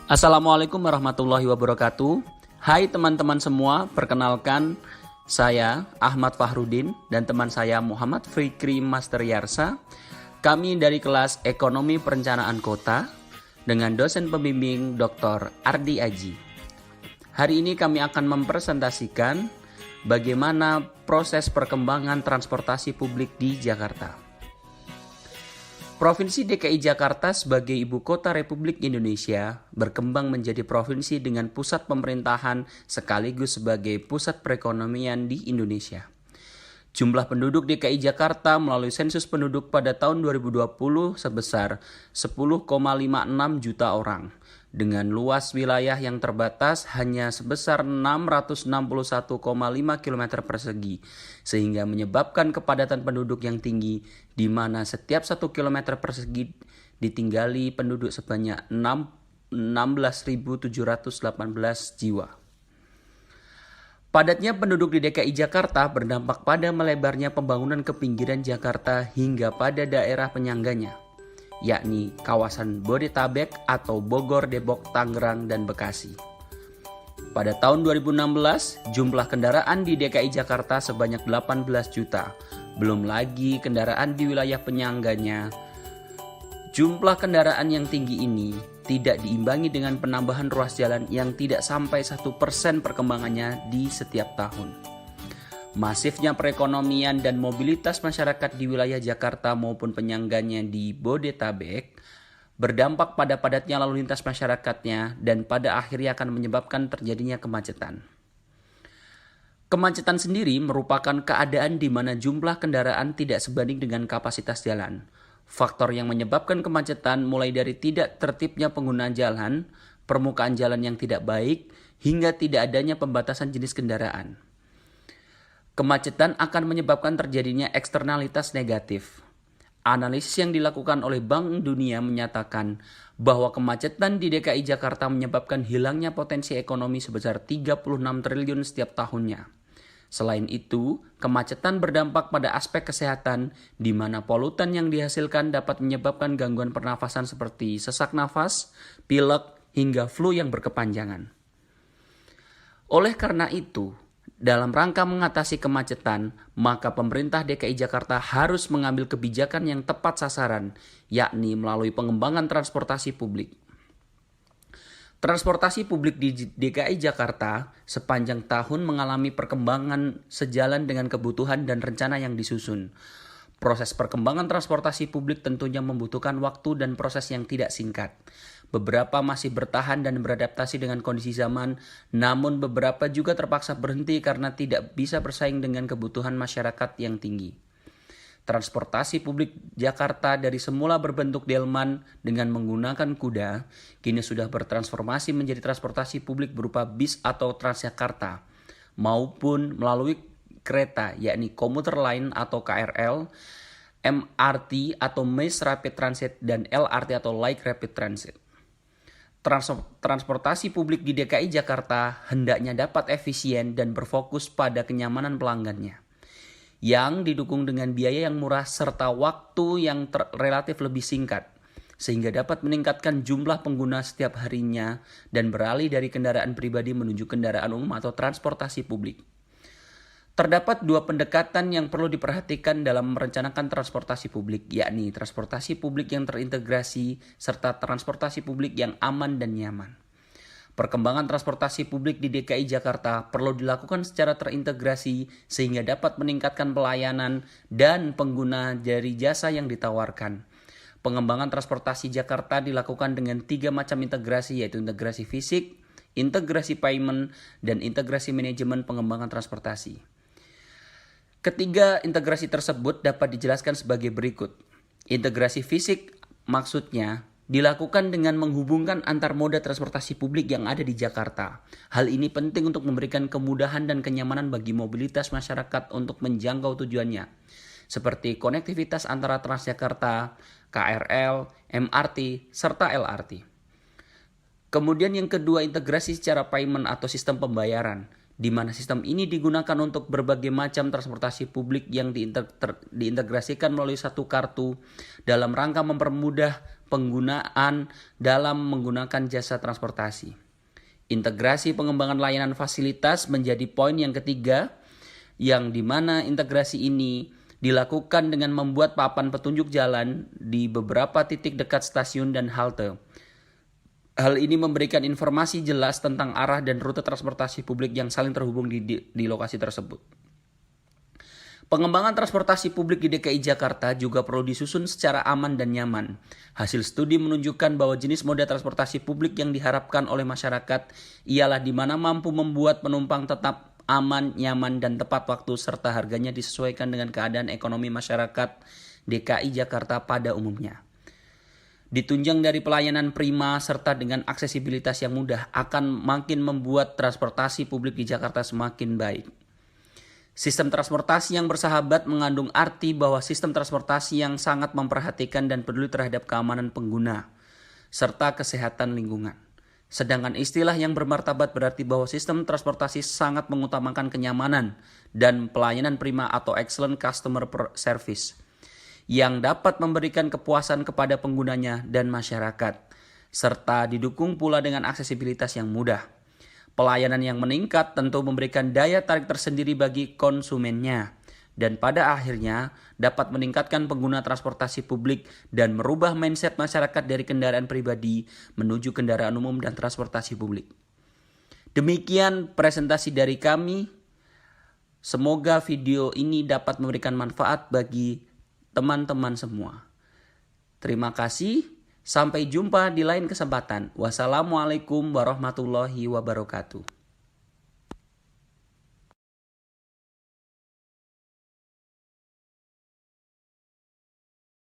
Assalamualaikum warahmatullahi wabarakatuh. Hai teman-teman semua, perkenalkan saya Ahmad Fahrudin dan teman saya Muhammad Fikri Master Yarsa. Kami dari kelas Ekonomi Perencanaan Kota dengan dosen pembimbing Dr. Ardi Aji. Hari ini kami akan mempresentasikan bagaimana proses perkembangan transportasi publik di Jakarta. Provinsi DKI Jakarta sebagai ibu kota Republik Indonesia berkembang menjadi provinsi dengan pusat pemerintahan sekaligus sebagai pusat perekonomian di Indonesia. Jumlah penduduk DKI Jakarta melalui sensus penduduk pada tahun 2020 sebesar 10,56 juta orang, dengan luas wilayah yang terbatas hanya sebesar 661,5 km persegi, sehingga menyebabkan kepadatan penduduk yang tinggi, di mana setiap 1 km persegi ditinggali penduduk sebanyak 16.718 jiwa. Padatnya penduduk di DKI Jakarta berdampak pada melebarnya pembangunan ke pinggiran Jakarta hingga pada daerah penyangganya, yakni kawasan Bodetabek atau Bogor, Depok, Tangerang, dan Bekasi. Pada tahun 2016, jumlah kendaraan di DKI Jakarta sebanyak 18 juta, belum lagi kendaraan di wilayah penyangganya. Jumlah kendaraan yang tinggi ini tidak diimbangi dengan penambahan ruas jalan yang tidak sampai 1% perkembangannya di setiap tahun. Masifnya perekonomian dan mobilitas masyarakat di wilayah Jakarta maupun penyangganya di Bodetabek berdampak pada padatnya lalu lintas masyarakatnya dan pada akhirnya akan menyebabkan terjadinya kemacetan. Kemacetan sendiri merupakan keadaan di mana jumlah kendaraan tidak sebanding dengan kapasitas jalan. Faktor yang menyebabkan kemacetan mulai dari tidak tertibnya pengguna jalan, permukaan jalan yang tidak baik, hingga tidak adanya pembatasan jenis kendaraan. Kemacetan akan menyebabkan terjadinya eksternalitas negatif. Analisis yang dilakukan oleh Bank Dunia menyatakan bahwa kemacetan di DKI Jakarta menyebabkan hilangnya potensi ekonomi sebesar 36 triliun setiap tahunnya. Selain itu, kemacetan berdampak pada aspek kesehatan, di mana polutan yang dihasilkan dapat menyebabkan gangguan pernafasan seperti sesak nafas, pilek, hingga flu yang berkepanjangan. Oleh karena itu, dalam rangka mengatasi kemacetan, maka pemerintah DKI Jakarta harus mengambil kebijakan yang tepat sasaran, yakni melalui pengembangan transportasi publik. Transportasi publik di DKI Jakarta sepanjang tahun mengalami perkembangan sejalan dengan kebutuhan dan rencana yang disusun. Proses perkembangan transportasi publik tentunya membutuhkan waktu dan proses yang tidak singkat. Beberapa masih bertahan dan beradaptasi dengan kondisi zaman, namun beberapa juga terpaksa berhenti karena tidak bisa bersaing dengan kebutuhan masyarakat yang tinggi. Transportasi publik Jakarta dari semula berbentuk delman dengan menggunakan kuda, kini sudah bertransformasi menjadi transportasi publik berupa bis atau Transjakarta, maupun melalui kereta yakni komuter lain atau KRL, MRT atau Mass Rapid Transit, dan LRT atau Light Rapid Transit. Transportasi publik di DKI Jakarta hendaknya dapat efisien dan berfokus pada kenyamanan pelanggannya, yang didukung dengan biaya yang murah serta waktu yang relatif lebih singkat, sehingga dapat meningkatkan jumlah pengguna setiap harinya dan beralih dari kendaraan pribadi menuju kendaraan umum atau transportasi publik. Terdapat dua pendekatan yang perlu diperhatikan dalam merencanakan transportasi publik, yakni transportasi publik yang terintegrasi serta transportasi publik yang aman dan nyaman. Perkembangan transportasi publik di DKI Jakarta perlu dilakukan secara terintegrasi sehingga dapat meningkatkan pelayanan dan pengguna dari jasa yang ditawarkan. Pengembangan transportasi Jakarta dilakukan dengan 3 macam integrasi, yaitu integrasi fisik, integrasi payment, dan integrasi manajemen pengembangan transportasi. Ketiga integrasi tersebut dapat dijelaskan sebagai berikut. Integrasi fisik maksudnya dilakukan dengan menghubungkan antar moda transportasi publik yang ada di Jakarta. Hal ini penting untuk memberikan kemudahan dan kenyamanan bagi mobilitas masyarakat untuk menjangkau tujuannya, seperti konektivitas antara Transjakarta, KRL, MRT, serta LRT. Kemudian yang kedua, integrasi secara payment atau sistem pembayaran. di mana sistem ini digunakan untuk berbagai macam transportasi publik yang diintegrasikan melalui satu kartu dalam rangka mempermudah penggunaan dalam menggunakan jasa transportasi. Integrasi pengembangan layanan fasilitas menjadi poin yang ketiga, yang dimana integrasi ini dilakukan dengan membuat papan petunjuk jalan di beberapa titik dekat stasiun dan halte. Hal ini memberikan informasi jelas tentang arah dan rute transportasi publik yang saling terhubung di lokasi tersebut. Pengembangan transportasi publik di DKI Jakarta juga perlu disusun secara aman dan nyaman. Hasil studi menunjukkan bahwa jenis moda transportasi publik yang diharapkan oleh masyarakat ialah di mana mampu membuat penumpang tetap aman, nyaman, dan tepat waktu serta harganya disesuaikan dengan keadaan ekonomi masyarakat DKI Jakarta pada umumnya. Ditunjang dari pelayanan prima serta dengan aksesibilitas yang mudah akan makin membuat transportasi publik di Jakarta semakin baik. Sistem transportasi yang bersahabat mengandung arti bahwa sistem transportasi yang sangat memperhatikan dan peduli terhadap keamanan pengguna, serta kesehatan lingkungan. Sedangkan istilah yang bermartabat berarti bahwa sistem transportasi sangat mengutamakan kenyamanan dan pelayanan prima atau excellent customer service, yang dapat memberikan kepuasan kepada penggunanya dan masyarakat, serta didukung pula dengan aksesibilitas yang mudah. Pelayanan yang meningkat tentu memberikan daya tarik tersendiri bagi konsumennya dan pada akhirnya dapat meningkatkan pengguna transportasi publik dan merubah mindset masyarakat dari kendaraan pribadi menuju kendaraan umum dan transportasi publik. Demikian presentasi dari kami. Semoga video ini dapat memberikan manfaat bagi teman-teman semua. Terima kasih. Sampai jumpa di lain kesempatan. Wassalamualaikum warahmatullahi wabarakatuh.